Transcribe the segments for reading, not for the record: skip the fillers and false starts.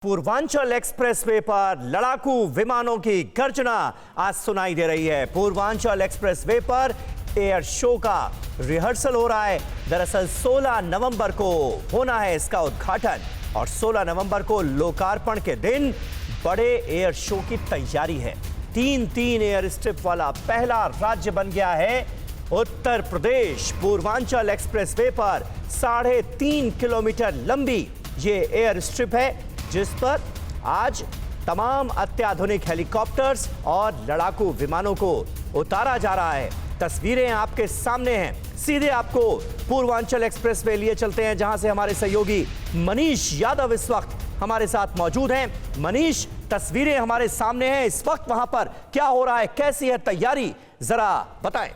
Purvanchal expressway पर लड़ाकू विमानों की गर्जना आज सुनाई दे रही है। पूर्वांचल एक्सप्रेसवे पर एयर शो का रिहर्सल हो रहा है। दरअसल 16 नवंबर को होना है इसका उद्घाटन और 16 नवंबर को लोकार्पण के दिन बड़े एयर शो की तैयारी है। तीन एयर स्ट्रिप वाला पहला राज्य बन गया है उत्तर प्रदेश। पूर्वांचल एक्सप्रेसवे पर 3.5 किलोमीटर लंबी ये एयर स्ट्रिप है जिस पर आज तमाम अत्याधुनिक हेलीकॉप्टर्स और लड़ाकू विमानों को उतारा जा रहा है। तस्वीरें आपके सामने हैं। सीधे आपको पूर्वांचल एक्सप्रेसवे लिए चलते हैं जहां से हमारे सहयोगी मनीष यादव इस वक्त हमारे साथ मौजूद हैं। मनीष, तस्वीरें हमारे सामने हैं। इस वक्त वहां पर क्या हो रहा है, कैसी है तैयारी, जरा बताएं।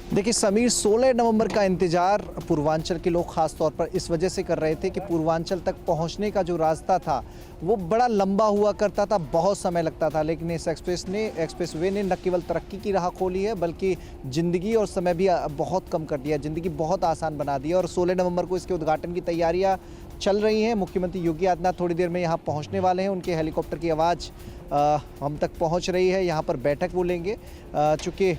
देखिए समीर, 16 नवंबर का इंतजार पूर्वांचल के लोग खास तौर पर इस वजह से कर रहे थे कि पूर्वांचल तक पहुंचने का जो रास्ता था वो बड़ा लंबा हुआ करता था, बहुत समय लगता था। लेकिन इस एक्सप्रेसवे ने न केवल तरक्की की राह खोली है बल्कि ज़िंदगी और समय भी बहुत कम कर दिया, ज़िंदगी बहुत आसान बना दी है। और 16 नवंबर को इसके उद्घाटन की तैयारियाँ चल रही हैं। मुख्यमंत्री योगी आदित्यनाथ थोड़ी देर में यहाँ पहुँचने वाले हैं। उनके हेलीकॉप्टर की आवाज़ हम तक पहुँच रही है। यहाँ पर बैठक वो लेंगे। चूँकि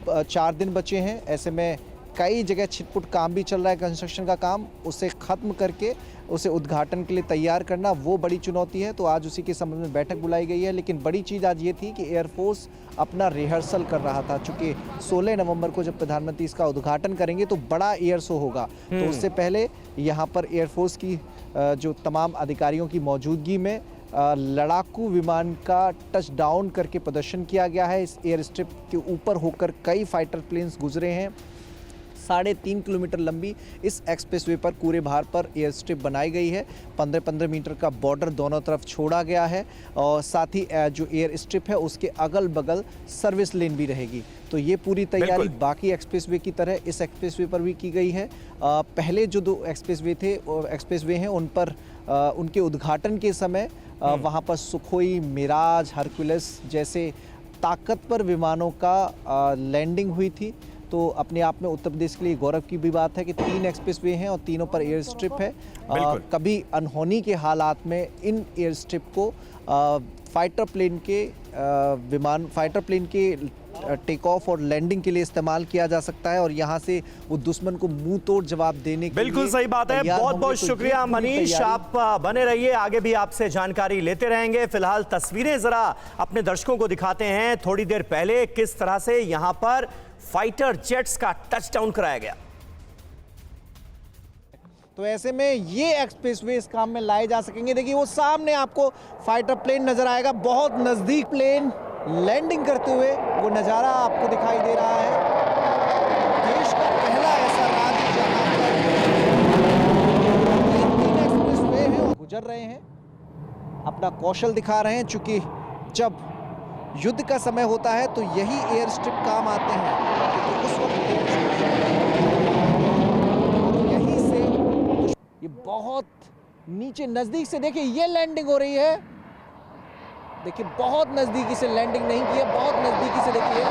4 दिन बचे हैं, ऐसे में कई जगह छिटपुट काम भी चल रहा है, कंस्ट्रक्शन का काम, उसे ख़त्म करके उसे उद्घाटन के लिए तैयार करना वो बड़ी चुनौती है। तो आज उसी के संबंध में बैठक बुलाई गई है। लेकिन बड़ी चीज़ आज ये थी कि एयरफोर्स अपना रिहर्सल कर रहा था। चूँकि 16 नवंबर को जब प्रधानमंत्री इसका उद्घाटन करेंगे तो बड़ा एयर शो होगा, तो उससे पहले यहाँ पर एयरफोर्स की जो तमाम अधिकारियों की मौजूदगी में लड़ाकू विमान का टच डाउन करके प्रदर्शन किया गया है। इस एयर स्ट्रिप के ऊपर होकर कई फाइटर प्लेन्स गुजरे हैं। 3.5 किलोमीटर लंबी इस एक्सप्रेसवे पर पूरे भार पर एयर स्ट्रिप बनाई गई है। 15-15 मीटर का बॉर्डर दोनों तरफ छोड़ा गया है और साथ ही जो एयर स्ट्रिप है उसके अगल बगल सर्विस लेन भी रहेगी। तो ये पूरी तैयारी बाकी एक्सप्रेसवे की तरह इस एक्सप्रेसवे पर भी की गई है। पहले जो 2 एक्सप्रेसवे हैं उन पर उनके उद्घाटन के समय वहाँ पर सुखोई, मिराज, हरकुलस जैसे ताकतवर विमानों का लैंडिंग हुई थी। तो अपने आप में उत्तर प्रदेश के लिए गौरव की भी बात है कि 3 एक्सप्रेसवे हैं और तीनों पर एयर स्ट्रिप है। कभी अनहोनी के हालात में इन एयर स्ट्रिप को फाइटर प्लेन के टेक ऑफ और लैंडिंग के लिए इस्तेमाल किया जा सकता है और यहाँ से वो दुश्मन को मुंह तोड़ जवाब देने के बिल्कुल सही बात है। बहुत बहुत शुक्रिया मनीष, आप बने रहिए, आगे भी आपसे जानकारी लेते रहेंगे। फिलहाल तस्वीरें जरा अपने दर्शकों को दिखाते हैं थोड़ी देर पहले किस तरह से यहाँ पर फाइटर जेट्स का टचडाउन कराया गया। तो ऐसे में ये एक्सप्रेसवे इस काम में लाए जा सकेंगे। देखिए वो सामने आपको फाइटर प्लेन नजर आएगा, बहुत नजदीक प्लेन लैंडिंग करते हुए वो नज़ारा आपको दिखाई दे रहा है। देश का पहला ऐसा राज्य जहां पर 3 एक्सप्रेसवे हैं और गुजर रहे हैं, अपना कौशल दिखा रहे हैं। चूंकि जब युद्ध का समय होता है तो यही एयर स्ट्रिप काम आते हैं, तो उस वक्त यहीं से ये बहुत नीचे नज़दीक से देखिए ये लैंडिंग हो रही है। देखिए बहुत नज़दीकी से लैंडिंग नहीं की है, बहुत नज़दीकी से देखिए